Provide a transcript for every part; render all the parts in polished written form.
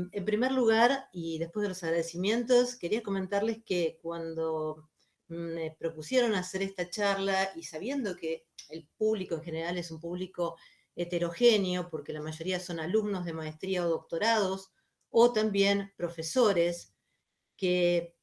En primer lugar, y después de los agradecimientos, quería comentarles que cuando me propusieron hacer esta charla y sabiendo que el público en general es un público heterogéneo, porque la mayoría son alumnos de maestría o doctorados, o también profesores, que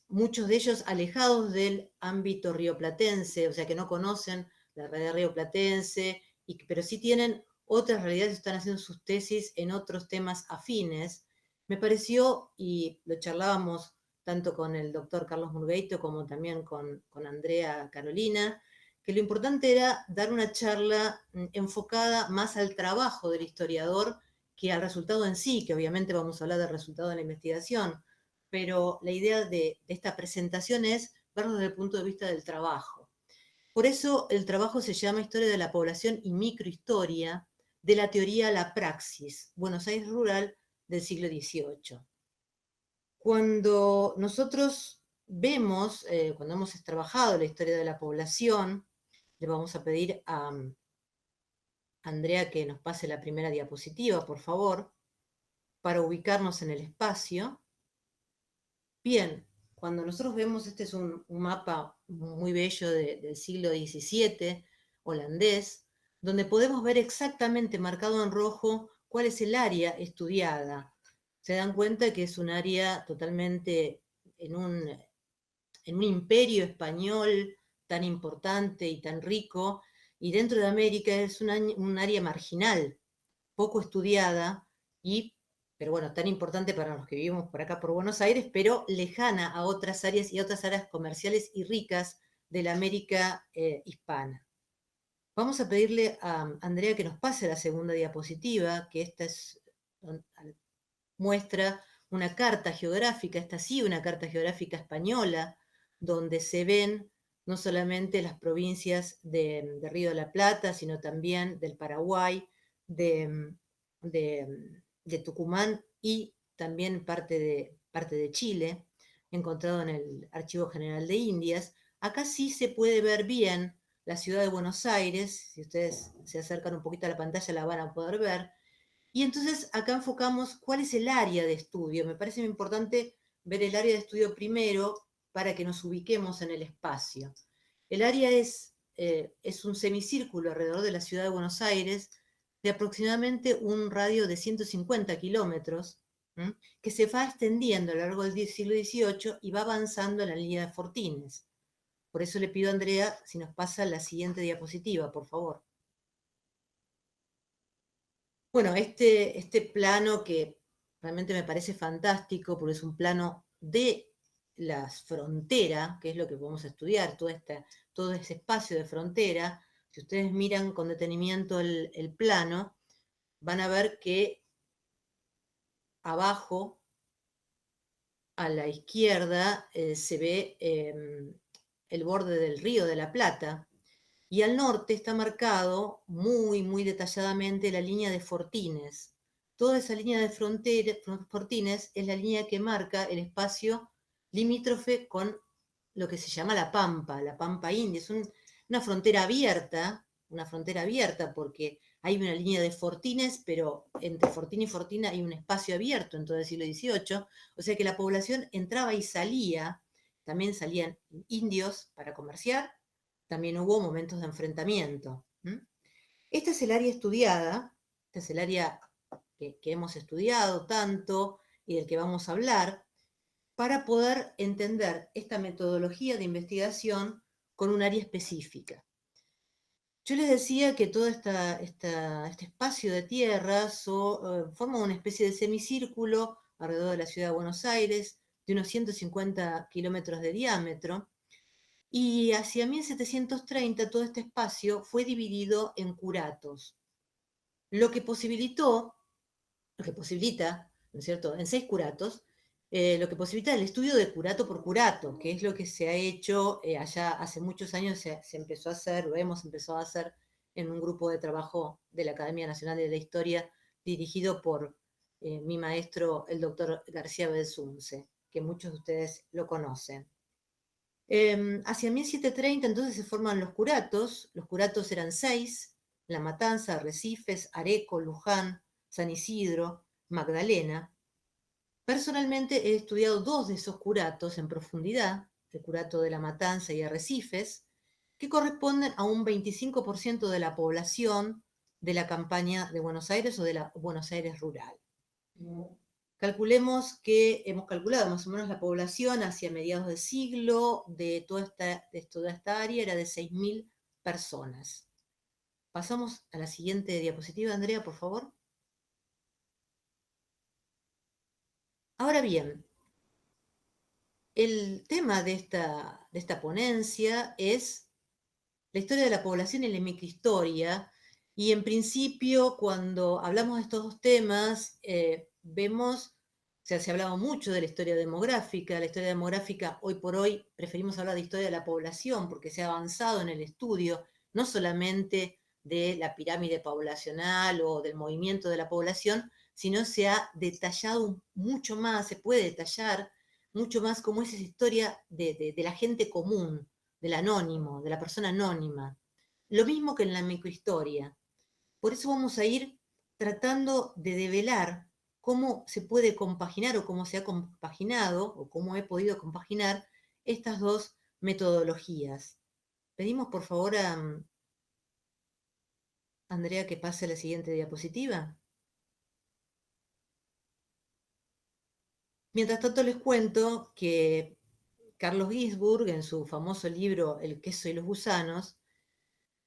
muchos de ellos alejados del ámbito rioplatense, o sea que no conocen la realidad rioplatense, pero sí tienen otras realidades, están haciendo sus tesis en otros temas afines. Me pareció, y lo charlábamos tanto con el doctor Carlos Murgueito como también con Andrea Carolina, que lo importante era dar una charla enfocada más al trabajo del historiador que al resultado en sí, que obviamente vamos a hablar del resultado de la investigación, pero la idea de esta presentación es verlo desde el punto de vista del trabajo. Por eso el trabajo se llama Historia de la Población y Microhistoria, de la teoría a la praxis, Buenos Aires rural del siglo XVIII. Cuando nosotros vemos, cuando hemos trabajado la historia de la población, le vamos a pedir a Andrea que nos pase la primera diapositiva, por favor, para ubicarnos en el espacio. Bien, cuando nosotros vemos, este es un mapa muy bello del siglo XVII, holandés, donde podemos ver exactamente marcado en rojo cuál es el área estudiada. Se dan cuenta que es un área totalmente en un imperio español tan importante y tan rico, y dentro de América es un área marginal, poco estudiada, pero bueno, tan importante para los que vivimos por acá por Buenos Aires, pero lejana a otras áreas y a otras áreas comerciales y ricas de la América hispana. Vamos a pedirle a Andrea que nos pase la segunda diapositiva, que esta muestra una carta geográfica, esta sí, una carta geográfica española, donde se ven no solamente las provincias de Río de la Plata, sino también del Paraguay, de, de Tucumán y también parte de Chile, encontrado en el Archivo General de Indias. Acá sí se puede ver bien la ciudad de Buenos Aires, si ustedes se acercan un poquito a la pantalla la van a poder ver, y entonces acá enfocamos cuál es el área de estudio. Me parece muy importante ver el área de estudio primero para que nos ubiquemos en el espacio. El área es un semicírculo alrededor de la ciudad de Buenos Aires de aproximadamente un radio de 150 kilómetros, que se va extendiendo a lo largo del siglo XVIII y va avanzando en la línea de Fortines. Por eso le pido a Andrea si nos pasa la siguiente diapositiva, por favor. Bueno, este plano que realmente me parece fantástico, porque es un plano de la frontera, que es lo que podemos estudiar, todo ese espacio de frontera. Si ustedes miran con detenimiento el plano, van a ver que abajo, a la izquierda, se ve el borde del río de la Plata, y al norte está marcado muy, muy detalladamente la línea de Fortines. Toda esa línea de Fortines es la línea que marca el espacio limítrofe con lo que se llama la Pampa India. Es una frontera abierta porque hay una línea de Fortines, pero entre Fortín y Fortín hay un espacio abierto en todo el siglo XVIII, o sea que la población entraba y salía, también salían indios para comerciar, también hubo momentos de enfrentamiento. Esta es el área estudiada, este es el área que hemos estudiado tanto y del que vamos a hablar, para poder entender esta metodología de investigación con un área específica. Yo les decía que todo este espacio de tierra forma una especie de semicírculo alrededor de la ciudad de Buenos Aires, de unos 150 kilómetros de diámetro, y hacia 1730 todo este espacio fue dividido en curatos, lo que posibilita, ¿no es cierto?, en 6 curatos, lo que posibilita el estudio de curato por curato, que es lo que se ha hecho allá hace muchos años, se empezó a hacer, lo hemos empezado a hacer en un grupo de trabajo de la Academia Nacional de la Historia, dirigido por mi maestro, el doctor García Belsunce, que muchos de ustedes lo conocen. Hacia 1730 entonces se forman los curatos eran 6, La Matanza, Arrecifes, Areco, Luján, San Isidro, Magdalena. Personalmente he estudiado 2 de esos curatos en profundidad, el curato de La Matanza y Arrecifes, que corresponden a un 25% de la población de la campaña de Buenos Aires o de la Buenos Aires rural. Calculemos que hemos calculado más o menos la población hacia mediados de siglo de toda esta área era de 6.000 personas. Pasamos a la siguiente diapositiva, Andrea, por favor. Ahora bien, el tema de esta ponencia es la historia de la población y la microhistoria, y en principio cuando hablamos de estos dos temas, vemos, o sea, se ha hablado mucho de la historia demográfica hoy por hoy preferimos hablar de historia de la población porque se ha avanzado en el estudio, no solamente de la pirámide poblacional o del movimiento de la población, sino se ha detallado mucho más, se puede detallar mucho más cómo es esa historia de la gente común, del anónimo, de la persona anónima. Lo mismo que en la microhistoria. Por eso vamos a ir tratando de develar cómo se puede compaginar o cómo se ha compaginado o cómo he podido compaginar estas dos metodologías. Pedimos por favor a Andrea que pase la siguiente diapositiva. Mientras tanto les cuento que Carlos Ginzburg, en su famoso libro El queso y los gusanos,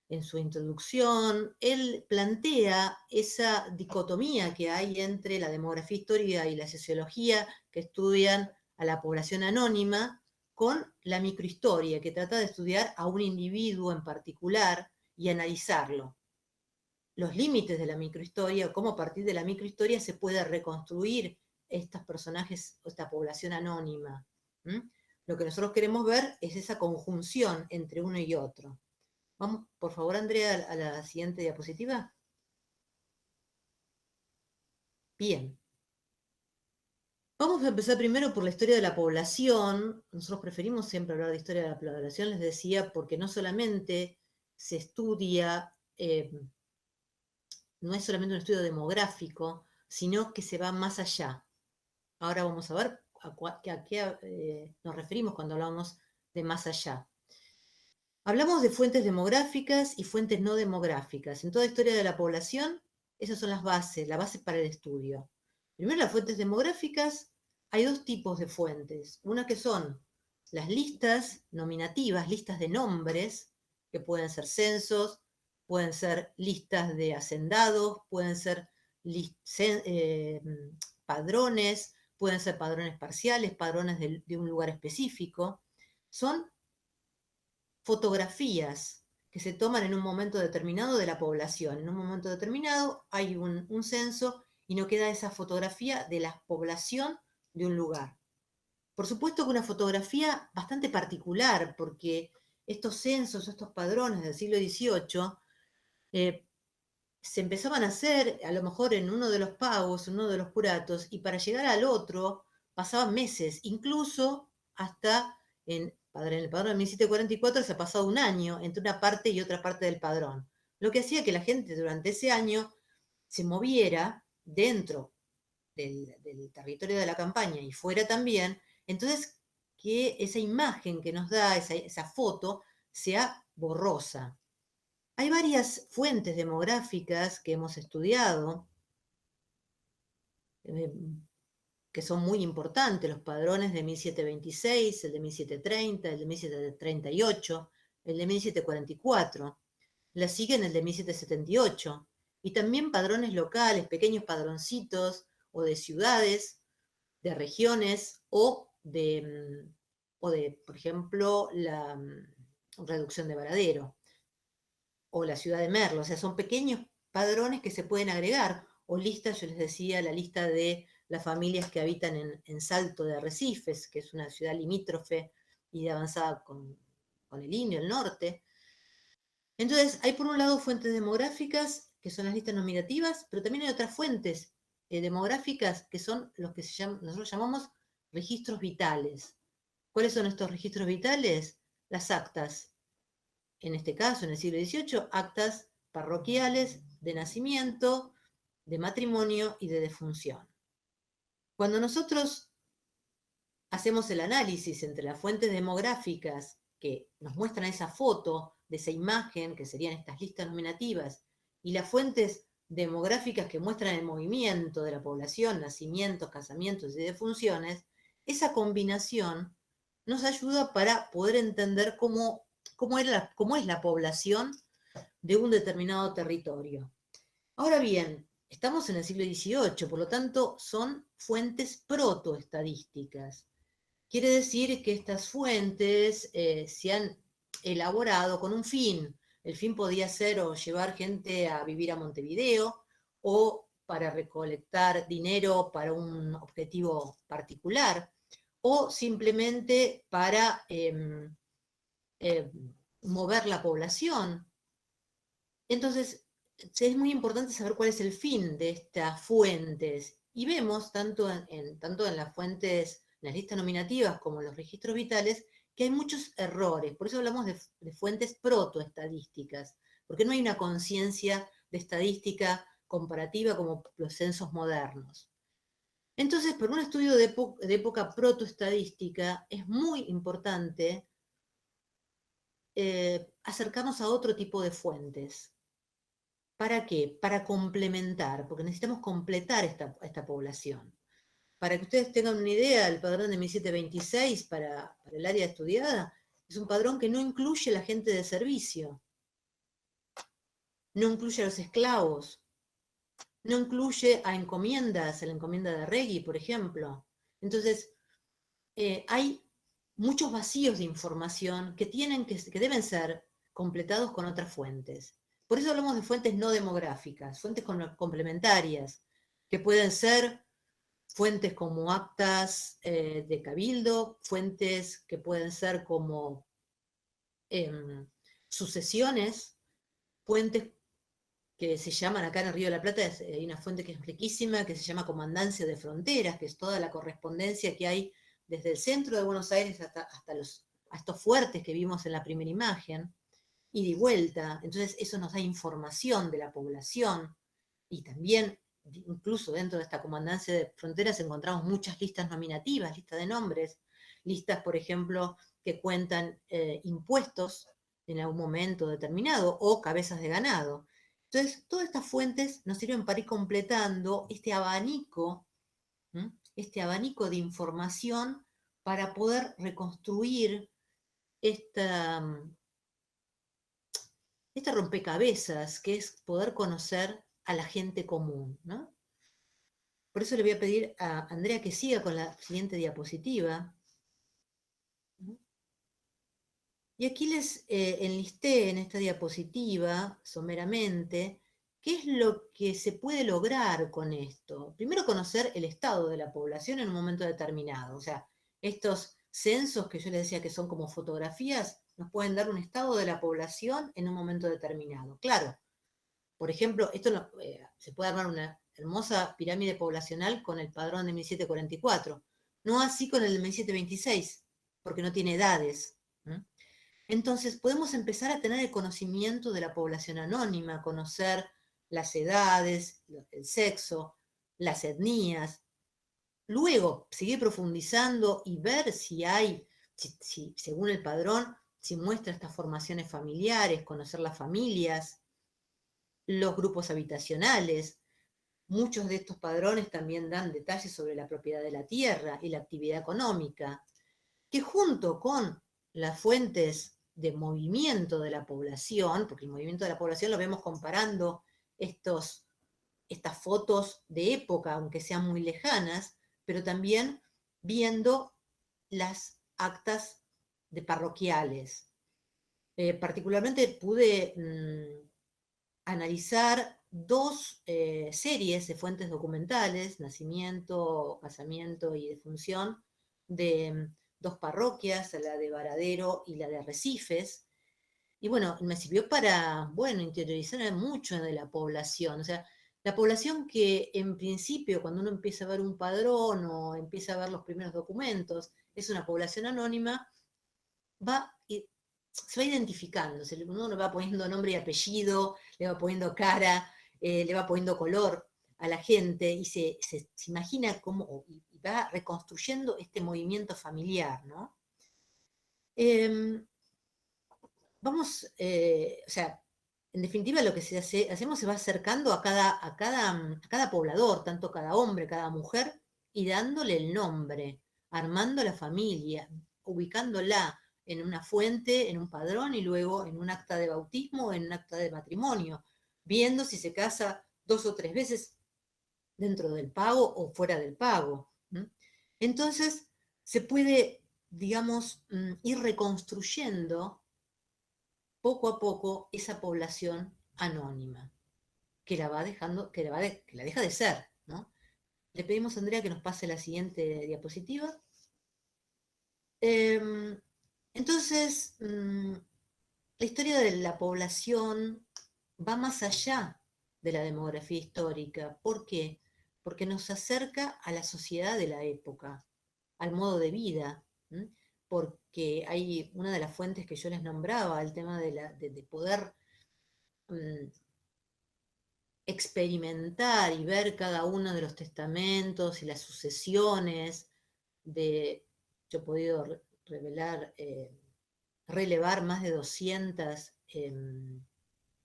en su introducción, él plantea esa dicotomía que hay entre la demografía histórica y la sociología que estudian a la población anónima con la microhistoria, que trata de estudiar a un individuo en particular y analizarlo. Los límites de la microhistoria, cómo a partir de la microhistoria se puede reconstruir estos personajes, esta población anónima. ¿Mm? Lo que nosotros queremos ver es esa conjunción entre uno y otro. Vamos, por favor, Andrea, a la siguiente diapositiva. Bien. Vamos a empezar primero por la historia de la población. Nosotros preferimos siempre hablar de historia de la población, les decía, porque no solamente se estudia, no es solamente un estudio demográfico, sino que se va más allá. Ahora vamos a ver a qué nos referimos cuando hablamos de más allá. Hablamos de fuentes demográficas y fuentes no demográficas. En toda historia de la población, esas son las bases, la base para el estudio. Primero, las fuentes demográficas, hay 2 tipos de fuentes. Una que son las listas nominativas, listas de nombres, que pueden ser censos, pueden ser listas de hacendados, pueden ser eh, padrones, pueden ser padrones parciales, padrones de un lugar específico. Son fotografías que se toman en un momento determinado de la población. En un momento determinado hay un censo y no queda esa fotografía de la población de un lugar. Por supuesto que una fotografía bastante particular, porque estos censos, estos padrones del siglo XVIII, se empezaban a hacer a lo mejor en uno de los pagos, en uno de los curatos, y para llegar al otro pasaban meses, incluso hasta en el padrón de 1744 se ha pasado un año entre una parte y otra parte del padrón, lo que hacía que la gente durante ese año se moviera dentro del territorio de la campaña y fuera también, entonces que esa imagen que nos da, esa foto, sea borrosa. Hay varias fuentes demográficas que hemos estudiado, eh, que son muy importantes, los padrones de 1726, el de 1730, el de 1738, el de 1744. La siguen el de 1778. Y también padrones locales, pequeños padroncitos, o de ciudades, de regiones, o de por ejemplo, la reducción de varadero o la ciudad de Merlo, o sea, son pequeños padrones que se pueden agregar, o listas, yo les decía, la lista de las familias que habitan en Salto de Arrecifes, que es una ciudad limítrofe y de avanzada con el Indio, el norte. Entonces, hay por un lado fuentes demográficas, que son las listas nominativas, pero también hay otras fuentes demográficas que son los que nosotros llamamos registros vitales. ¿Cuáles son estos registros vitales? Las actas. En este caso, en el siglo XVIII, actas parroquiales de nacimiento, de matrimonio y de defunción. Cuando nosotros hacemos el análisis entre las fuentes demográficas que nos muestran esa foto de esa imagen, que serían estas listas nominativas, y las fuentes demográficas que muestran el movimiento de la población, nacimientos, casamientos y defunciones, esa combinación nos ayuda para poder entender cómo es la población de un determinado territorio. Ahora bien, estamos en el siglo XVIII, por lo tanto son fuentes protoestadísticas. Quiere decir que estas fuentes se han elaborado con un fin. El fin podía ser o llevar gente a vivir a Montevideo o para recolectar dinero para un objetivo particular o simplemente para mover la población. Entonces, es muy importante saber cuál es el fin de estas fuentes. Y vemos, tanto en las fuentes, en las listas nominativas como en los registros vitales, que hay muchos errores. Por eso hablamos de fuentes protoestadísticas, porque no hay una conciencia de estadística comparativa como los censos modernos. Entonces, por un estudio de época protoestadística, es muy importante acercarnos a otro tipo de fuentes. ¿Para qué? Para complementar, porque necesitamos completar esta población. Para que ustedes tengan una idea, el padrón de 1726 para el área estudiada es un padrón que no incluye a la gente de servicio, no incluye a los esclavos, no incluye a encomiendas, a la encomienda de Regui, por ejemplo. Entonces, hay muchos vacíos de información que deben ser completados con otras fuentes. Por eso hablamos de fuentes no demográficas, fuentes complementarias, que pueden ser fuentes como actas de cabildo, fuentes que pueden ser como sucesiones, fuentes que se llaman acá en el Río de la Plata, hay una fuente que es riquísima, que se llama Comandancia de Fronteras, que es toda la correspondencia que hay desde el centro de Buenos Aires hasta a estos fuertes que vimos en la primera imagen, y de vuelta. Entonces eso nos da información de la población, y también, incluso dentro de esta Comandancia de Fronteras, encontramos muchas listas nominativas, listas de nombres, listas, por ejemplo, que cuentan impuestos en algún momento determinado, o cabezas de ganado. Entonces, todas estas fuentes nos sirven para ir completando este abanico de información para poder reconstruir esta, esta rompecabezas que es poder conocer a la gente común, ¿no? Por eso le voy a pedir a Andrea que siga con la siguiente diapositiva. Y aquí les enlisté en esta diapositiva, someramente, qué es lo que se puede lograr con esto. Primero, conocer el estado de la población en un momento determinado. O sea, estos censos que yo les decía que son como fotografías, nos pueden dar un estado de la población en un momento determinado. Claro, por ejemplo, se puede armar una hermosa pirámide poblacional con el padrón de 1744. No así con el de 1726, porque no tiene edades. Entonces podemos empezar a tener el conocimiento de la población anónima, conocer las edades, el sexo, las etnias. Luego, seguir profundizando y ver si hay, según el padrón, si muestra estas formaciones familiares, conocer las familias, los grupos habitacionales. Muchos de estos padrones también dan detalles sobre la propiedad de la tierra y la actividad económica, que junto con las fuentes de movimiento de la población, porque el movimiento de la población lo vemos comparando estas fotos de época, aunque sean muy lejanas, pero también viendo las actas de parroquiales. Particularmente pude analizar 2 series de fuentes documentales, nacimiento, casamiento y defunción, de 2 parroquias, la de Varadero y la de Arrecifes. Y bueno, me sirvió para, bueno, interiorizar mucho de la población. O sea, la población que en principio, cuando uno empieza a ver un padrón o empieza a ver los primeros documentos, es una población anónima, va, se va identificando, uno le va poniendo nombre y apellido, le va poniendo cara, le va poniendo color a la gente y se imagina cómo, y va reconstruyendo este movimiento familiar, ¿no? Eh, o sea, en definitiva lo que hacemos se va acercando a cada poblador, tanto cada hombre, cada mujer, y dándole el nombre, armando la familia, ubicándola en una fuente, en un padrón y luego en un acta de bautismo o en un acta de matrimonio, viendo si se casa 2 o 3 veces dentro del pago o fuera del pago. Entonces, se puede, digamos, ir reconstruyendo poco a poco esa población anónima, que la va dejando, que la deja de ser, ¿no? Le pedimos a Andrea que nos pase la siguiente diapositiva. Entonces, la historia de la población va más allá de la demografía histórica. ¿Por qué? Porque nos acerca a la sociedad de la época, al modo de vida, porque hay una de las fuentes que yo les nombraba, el tema de poder mm, experimentar y ver cada uno de los testamentos y las sucesiones yo he podido revelar, relevar más de 200,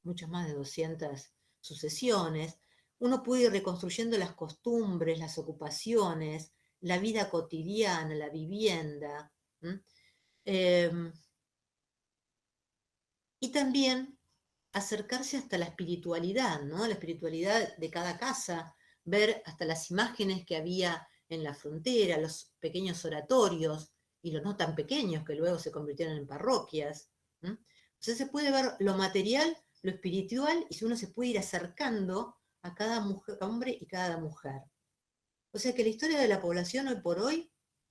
muchas más de 200 sucesiones. Uno puede ir reconstruyendo las costumbres, las ocupaciones, la vida cotidiana, la vivienda. Eh, y también acercarse hasta la espiritualidad, ¿no? La espiritualidad de cada casa, ver hasta las imágenes que había en la frontera, los pequeños oratorios y los no tan pequeños que luego se convirtieron en parroquias. Entonces se puede ver lo material, lo espiritual, y uno se puede ir acercando a cada mujer, hombre y cada mujer. O sea que la historia de la población hoy por hoy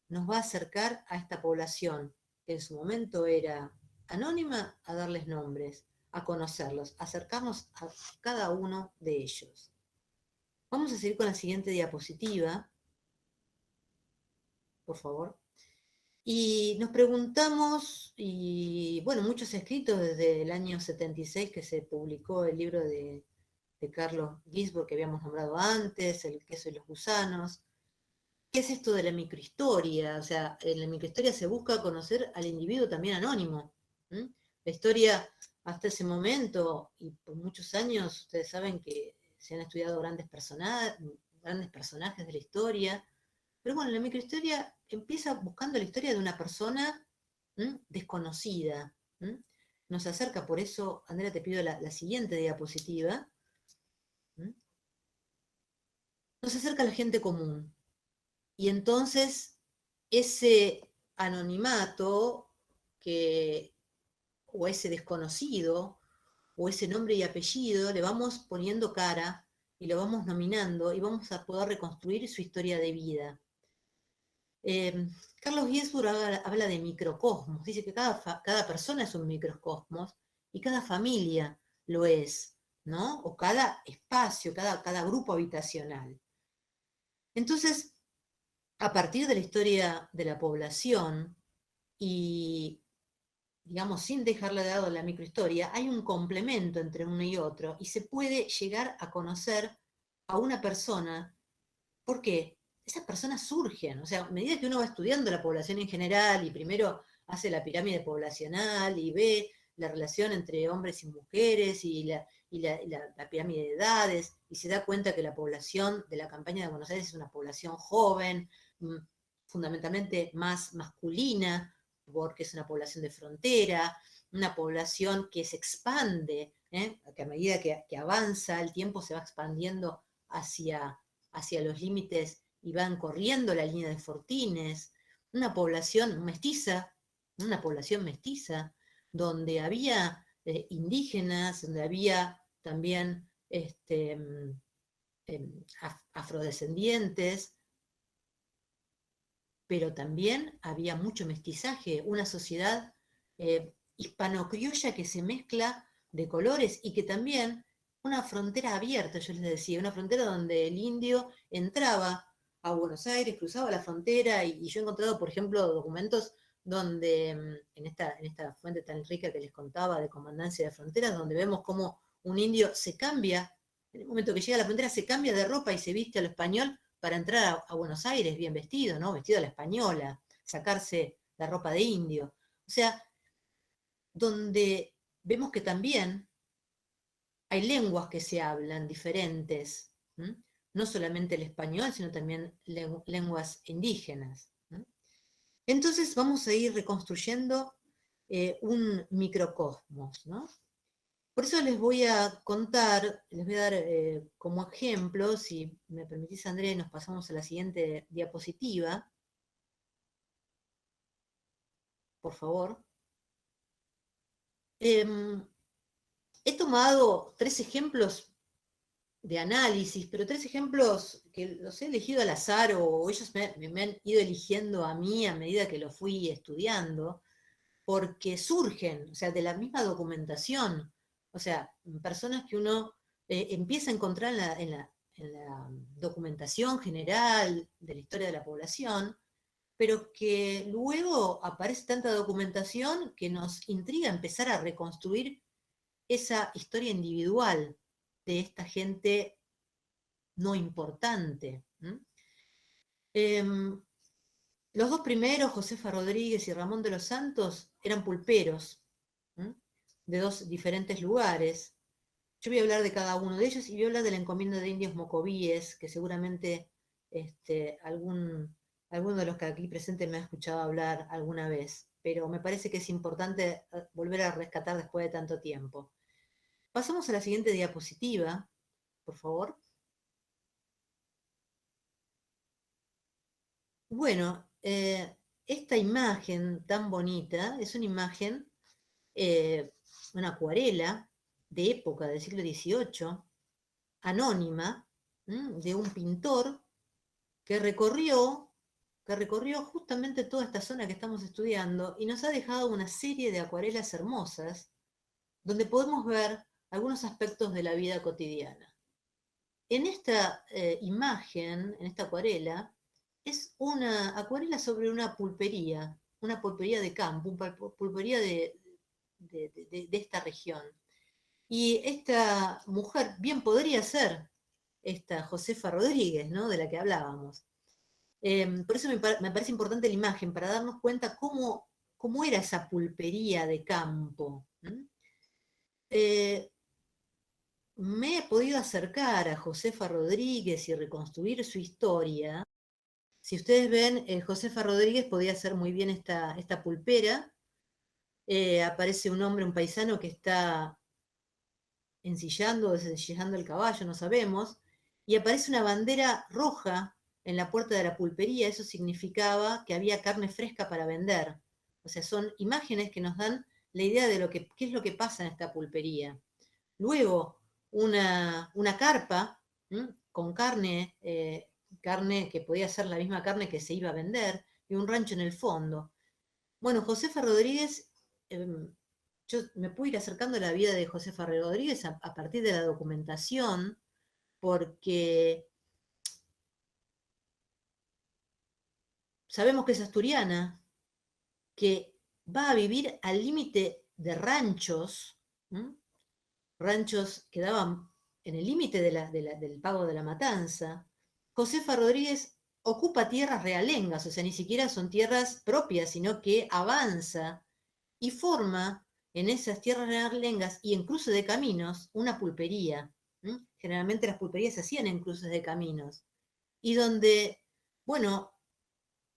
nos va a acercar a esta población, que en su momento era anónima, a darles nombres, a conocerlos, a acercarnos a cada uno de ellos. Vamos a seguir con la siguiente diapositiva, por favor. Y nos preguntamos, y bueno, muchos escritos desde el año 76 que se publicó el libro de Carlos Gisborg que habíamos nombrado antes, El queso y los gusanos. ¿Qué es esto de la microhistoria? O sea, en la microhistoria se busca conocer al individuo también anónimo. La historia hasta ese momento, y por muchos años, ustedes saben que se han estudiado grandes personajes de la historia, pero bueno, la microhistoria empieza buscando la historia de una persona desconocida. Nos acerca, por eso, Andrea, te pido la siguiente diapositiva. Nos acerca a la gente común. Y entonces ese anonimato que, o ese desconocido, o ese nombre y apellido, le vamos poniendo cara y lo vamos nominando y vamos a poder reconstruir su historia de vida. Carlos Giesburg habla de microcosmos, dice que cada persona es un microcosmos y cada familia lo es, ¿no? O cada espacio, cada grupo habitacional. Entonces, a partir de la historia de la población y, digamos, sin dejarle de lado la microhistoria, hay un complemento entre uno y otro y se puede llegar a conocer a una persona. ¿Por qué? Esas personas surgen, o sea, a medida que uno va estudiando la población en general y primero hace la pirámide poblacional y ve la relación entre hombres y mujeres y la pirámide de edades, y se da cuenta que la población de la campaña de Buenos Aires es una población joven, mm, fundamentalmente más masculina, porque es una población de frontera, una población que se expande, que a medida que avanza el tiempo se va expandiendo hacia los límites y van corriendo la línea de Fortines, una población mestiza, donde había indígenas, donde había también afrodescendientes, pero también había mucho mestizaje, una sociedad hispano-criolla que se mezcla de colores y que también una frontera abierta, yo les decía, una frontera donde el indio entraba a Buenos Aires, cruzaba la frontera y yo he encontrado, por ejemplo, documentos donde, en esta fuente tan rica que les contaba de Comandancia de Fronteras, donde vemos cómo un indio se cambia, en el momento que llega a la frontera se cambia de ropa y se viste a lo español para entrar a Buenos Aires bien vestido, ¿no? Vestido a la española, sacarse la ropa de indio. O sea, donde vemos que también hay lenguas que se hablan diferentes, ¿m? No solamente el español, sino también lenguas indígenas. ¿M? Entonces vamos a ir reconstruyendo un microcosmos, ¿no? Por eso les voy a contar, les voy a dar como ejemplo, si me permitís, Andrés, nos pasamos a la siguiente diapositiva, por favor. He tomado 3 ejemplos de análisis, pero 3 ejemplos que los he elegido al azar o ellos me han ido eligiendo a mí a medida que lo fui estudiando, porque surgen, o sea, de la misma documentación, o sea, personas que uno empieza a encontrar en la documentación general de la historia de la población, pero que luego aparece tanta documentación que nos intriga empezar a reconstruir esa historia individual de esta gente no importante. Los 2 primeros, Josefa Rodríguez y Ramón de los Santos, eran pulperos, de 2 diferentes lugares. Yo voy a hablar de cada uno de ellos y voy a hablar de la encomienda de indios mocovíes, que seguramente alguno de los que aquí presentes me ha escuchado hablar alguna vez, pero me parece que es importante volver a rescatar después de tanto tiempo. Pasamos a la siguiente diapositiva, por favor. Bueno, esta imagen tan bonita es una imagen, eh, una acuarela de época del siglo XVIII, anónima, de un pintor que recorrió justamente toda esta zona que estamos estudiando y nos ha dejado una serie de acuarelas hermosas donde podemos ver algunos aspectos de la vida cotidiana. En esta imagen, en esta acuarela, es una acuarela sobre una pulpería de campo, una pulpería de esta región. Y esta mujer bien podría ser esta Josefa Rodríguez, ¿no? De la que hablábamos. Por eso me parece importante la imagen, para darnos cuenta cómo era esa pulpería de campo. Me he podido acercar a Josefa Rodríguez y reconstruir su historia. Si ustedes ven, Josefa Rodríguez podía hacer muy bien esta pulpera. Aparece un hombre, un paisano, que está ensillando o desensillando el caballo, no sabemos, y aparece una bandera roja en la puerta de la pulpería. Eso significaba que había carne fresca para vender. O sea, son imágenes que nos dan la idea de qué es lo que pasa en esta pulpería. Luego, una carpa con carne que podía ser la misma carne que se iba a vender, y un rancho en el fondo. Bueno, Josefa Rodríguez, yo me pude ir acercando a la vida de Josefa Rodríguez a partir de la documentación, porque sabemos que es asturiana, que va a vivir al límite de ranchos, ranchos que daban en el límite del pago de la matanza. Josefa Rodríguez ocupa tierras realengas, o sea, ni siquiera son tierras propias, sino que avanza y forma en esas tierras realengas y en cruces de caminos una pulpería. Generalmente las pulperías se hacían en cruces de caminos. Y donde, bueno,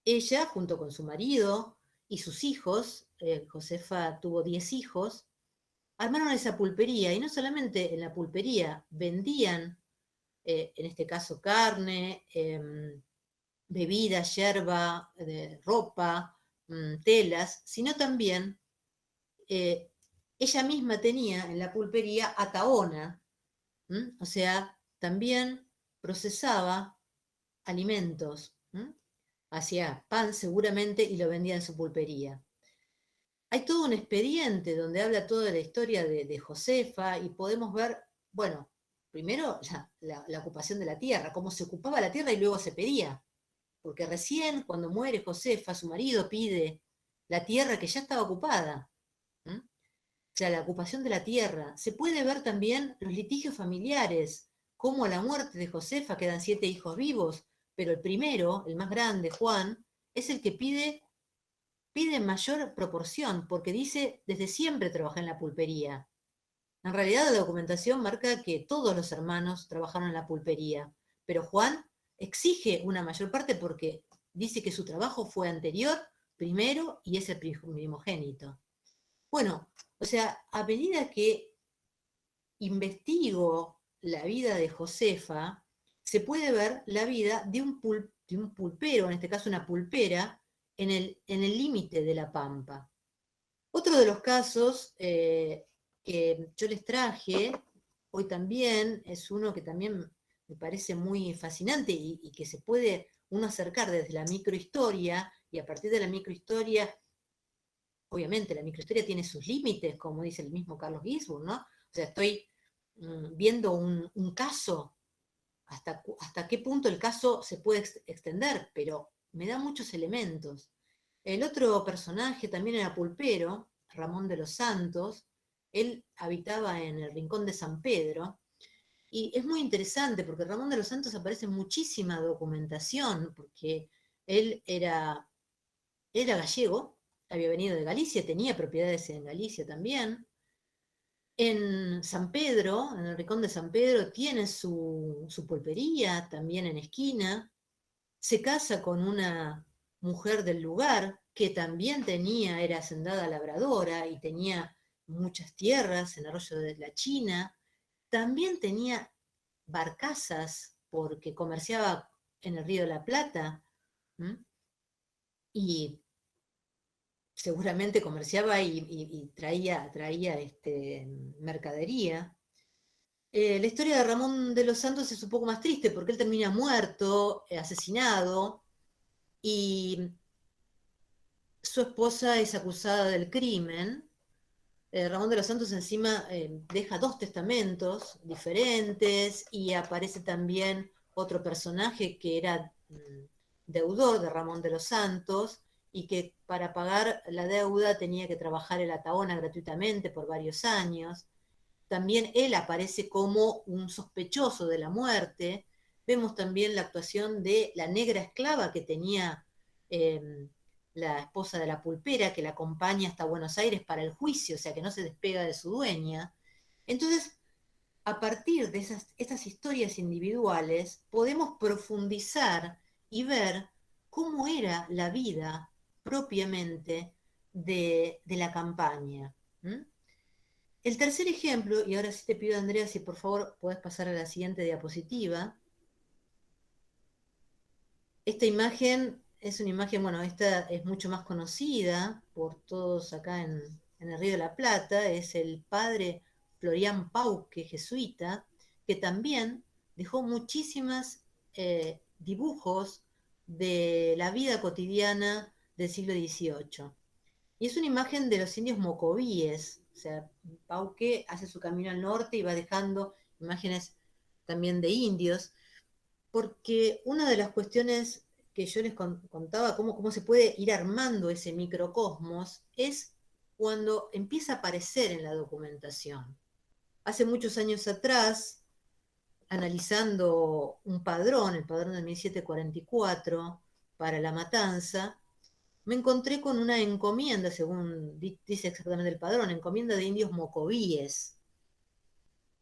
ella, junto con su marido y sus hijos, Josefa tuvo 10 hijos, armaron esa pulpería, y no solamente en la pulpería vendían, en este caso carne, bebidas, yerba, ropa, telas, sino también ella misma tenía en la pulpería a Taona, O sea, también procesaba alimentos, hacía pan seguramente y lo vendía en su pulpería. Hay todo un expediente donde habla toda la historia de Josefa y podemos ver, bueno, primero la ocupación de la tierra, cómo se ocupaba la tierra y luego se pedía, porque recién cuando muere Josefa, su marido pide la tierra que ya estaba ocupada. O sea, la ocupación de la tierra. Se puede ver también los litigios familiares, cómo a la muerte de Josefa quedan 7 hijos vivos, pero el primero, el más grande, Juan, es el que pide mayor proporción, porque dice, desde siempre trabajé en la pulpería. En realidad la documentación marca que todos los hermanos trabajaron en la pulpería, pero Juan exige una mayor parte porque dice que su trabajo fue anterior, primero, y es el primogénito. Bueno, o sea, a medida que investigo la vida de Josefa, se puede ver la vida de un pulpero, en este caso una pulpera, en el límite de la pampa. Otro de los casos que yo les traje hoy también es uno que también me parece muy fascinante y que se puede uno acercar desde la microhistoria y a partir de la microhistoria, obviamente la microhistoria tiene sus límites, como dice el mismo Carlos Gisborne, ¿no? O sea, estoy viendo un caso, hasta qué punto el caso se puede extender, pero me da muchos elementos. El otro personaje también era pulpero, Ramón de los Santos. Él habitaba en el Rincón de San Pedro. Y es muy interesante porque Ramón de los Santos aparece en muchísima documentación, porque él era gallego, había venido de Galicia, tenía propiedades en Galicia también. En San Pedro, en el Rincón de San Pedro, tiene su pulpería, también en esquina. Se casa con una mujer del lugar que también era hacendada labradora y tenía muchas tierras en Arroyo de la China. También tenía barcazas porque comerciaba en el Río de la Plata. ¿m? Y seguramente comerciaba y traía mercadería. La historia de Ramón de los Santos es un poco más triste porque él termina muerto, asesinado, y su esposa es acusada del crimen. Ramón de los Santos encima deja 2 testamentos diferentes y aparece también otro personaje que era deudor de Ramón de los Santos y que para pagar la deuda tenía que trabajar en la Tahona gratuitamente por varios años. También él aparece como un sospechoso de la muerte. Vemos también la actuación de la negra esclava que tenía la esposa de la pulpera, que la acompaña hasta Buenos Aires para el juicio, o sea que no se despega de su dueña. Entonces, a partir de estas historias individuales, podemos profundizar y ver cómo era la vida propiamente de la campaña. ¿Mm? El tercer ejemplo, y ahora sí te pido, Andrea, si por favor podés pasar a la siguiente diapositiva. Esta imagen es una imagen, bueno, esta es mucho más conocida por todos acá en el Río de la Plata, es el padre Florián Pauque, jesuita, que también dejó muchísimos dibujos de la vida cotidiana del siglo XVIII. Y es una imagen de los indios mocovíes, o sea, Pauque hace su camino al norte y va dejando imágenes también de indios, porque una de las cuestiones que yo les contaba, cómo se puede ir armando ese microcosmos, es cuando empieza a aparecer en la documentación. Hace muchos años atrás, analizando un padrón, el padrón de 1744, para la matanza, me encontré con una encomienda, según dice exactamente el padrón, encomienda de indios mocovíes.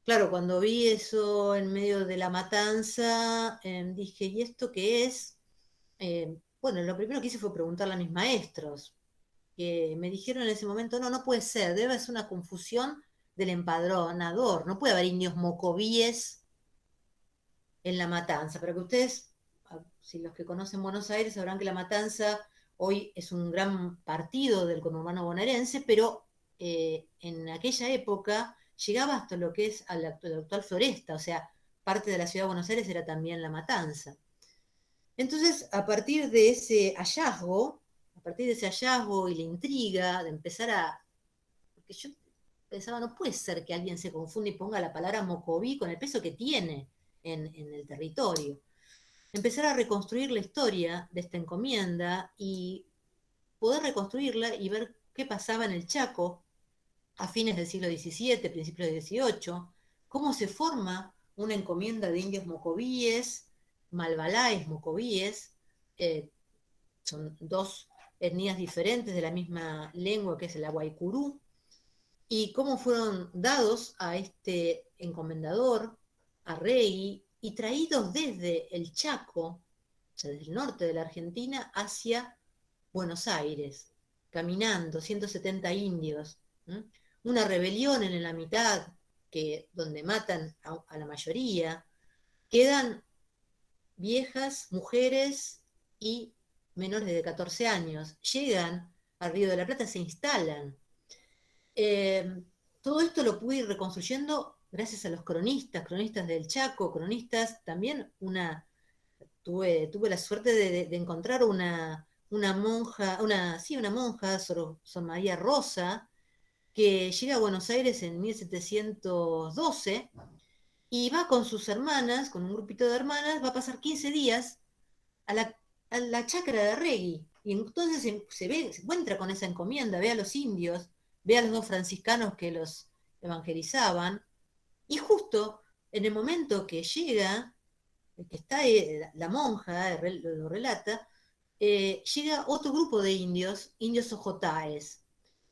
Claro, cuando vi eso en medio de la matanza, dije, ¿y esto qué es? Bueno, lo primero que hice fue preguntarle a mis maestros, que me dijeron en ese momento, no, no puede ser, debe ser una confusión del empadronador, no puede haber indios mocovíes en La Matanza, pero que ustedes, si los que conocen Buenos Aires, sabrán que La Matanza hoy es un gran partido del conurbano bonaerense, pero en aquella época llegaba hasta lo que es la actual Floresta, o sea, parte de la ciudad de Buenos Aires era también La Matanza. Entonces, a partir de ese hallazgo y la intriga de empezar porque yo pensaba, no puede ser que alguien se confunda y ponga la palabra Mocoví con el peso que tiene en el territorio. Empezar a reconstruir la historia de esta encomienda y poder reconstruirla y ver qué pasaba en el Chaco a fines del siglo XVII, principios del XVIII, cómo se forma una encomienda de indios mocovíes, malbaláes mocovíes, eh, son dos etnias diferentes de la misma lengua que es el guaycurú, y cómo fueron dados a este encomendador, a Rey, y traídos desde el Chaco, o sea, desde el norte de la Argentina, hacia Buenos Aires, caminando, 170 indios, ¿m? Una rebelión en la mitad, donde matan a la mayoría, quedan viejas, mujeres y menores de 14 años, llegan al Río de la Plata, se instalan. Eh, Todo esto lo pude ir reconstruyendo gracias a los cronistas, cronistas del Chaco, cronistas, también tuve la suerte de encontrar una monja, sí, una monja, Sor María Rosa, que llega a Buenos Aires en 1712 y va con sus hermanas, con un grupito de hermanas, va a pasar 15 días a la chacra de Regui. Y entonces se encuentra con esa encomienda, ve a los indios, ve a los dos franciscanos que los evangelizaban, y justo en el momento que llega, que está la monja, lo relata, llega otro grupo de indios, indios ojotaes,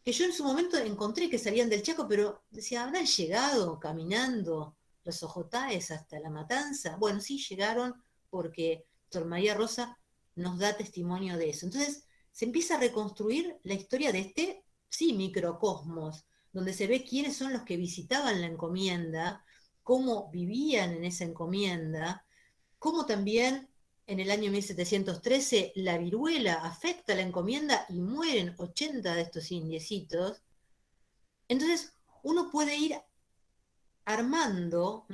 que yo en su momento encontré que salían del Chaco, pero decía, ¿habrán llegado caminando los ojotaes hasta La Matanza? Bueno, sí llegaron porque Sor María Rosa nos da testimonio de eso. Entonces se empieza a reconstruir la historia de este, sí, microcosmos, donde se ve quiénes son los que visitaban la encomienda, cómo vivían en esa encomienda, cómo también en el año 1713 la viruela afecta la encomienda y mueren 80 de estos indiecitos. Entonces uno puede ir armando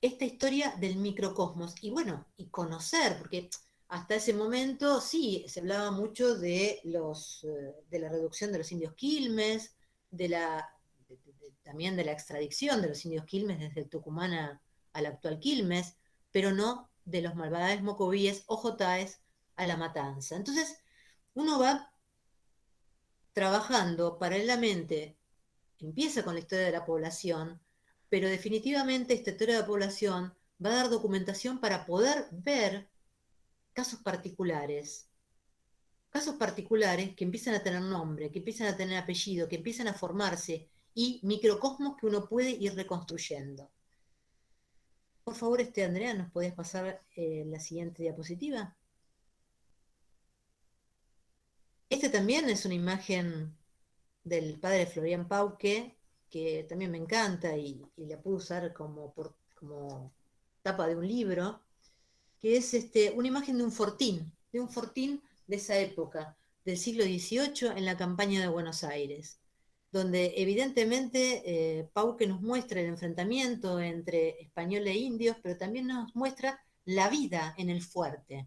esta historia del microcosmos y bueno, y conocer, porque hasta ese momento sí, se hablaba mucho de la reducción de los indios quilmes, también de la extradición de los indios quilmes desde el Tucumán al actual Quilmes, pero no de los malvadaes mocovíes o jotaes a la matanza. Entonces, uno va trabajando paralelamente, empieza con la historia de la población, pero definitivamente esta historia de la población va a dar documentación para poder ver casos particulares. Casos particulares que empiezan a tener nombre, que empiezan a tener apellido, que empiezan a formarse y microcosmos que uno puede ir reconstruyendo. Por favor, Andrea, ¿nos podés pasar la siguiente diapositiva? Este también es una imagen del padre Florian Pauque, que también me encanta y la puedo usar como tapa de un libro, que es una imagen de un fortín de esa época, del siglo XVIII, en la campaña de Buenos Aires, donde evidentemente Pauque nos muestra el enfrentamiento entre españoles e indios, pero también nos muestra la vida en el fuerte.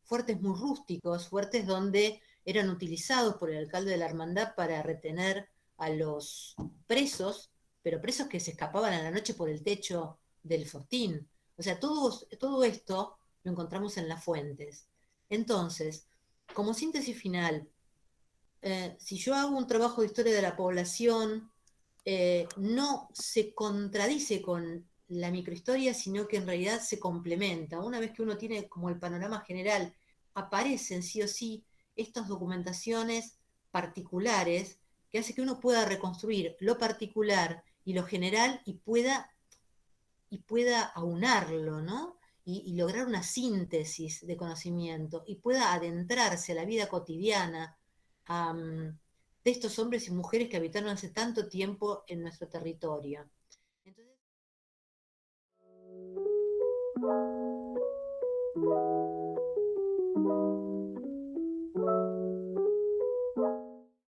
Fuertes muy rústicos, fuertes donde eran utilizados por el alcalde de la hermandad para retener a los presos, pero presos que se escapaban a la noche por el techo del fortín. O sea, todo esto lo encontramos en las fuentes. Entonces, como síntesis final, si yo hago un trabajo de historia de la población, no se contradice con la microhistoria, sino que en realidad se complementa. Una vez que uno tiene como el panorama general, aparecen sí o sí estas documentaciones particulares que hace que uno pueda reconstruir lo particular y lo general y pueda aunarlo, ¿no? Y lograr una síntesis de conocimiento y pueda adentrarse a la vida cotidiana de estos hombres y mujeres que habitaron hace tanto tiempo en nuestro territorio. Entonces,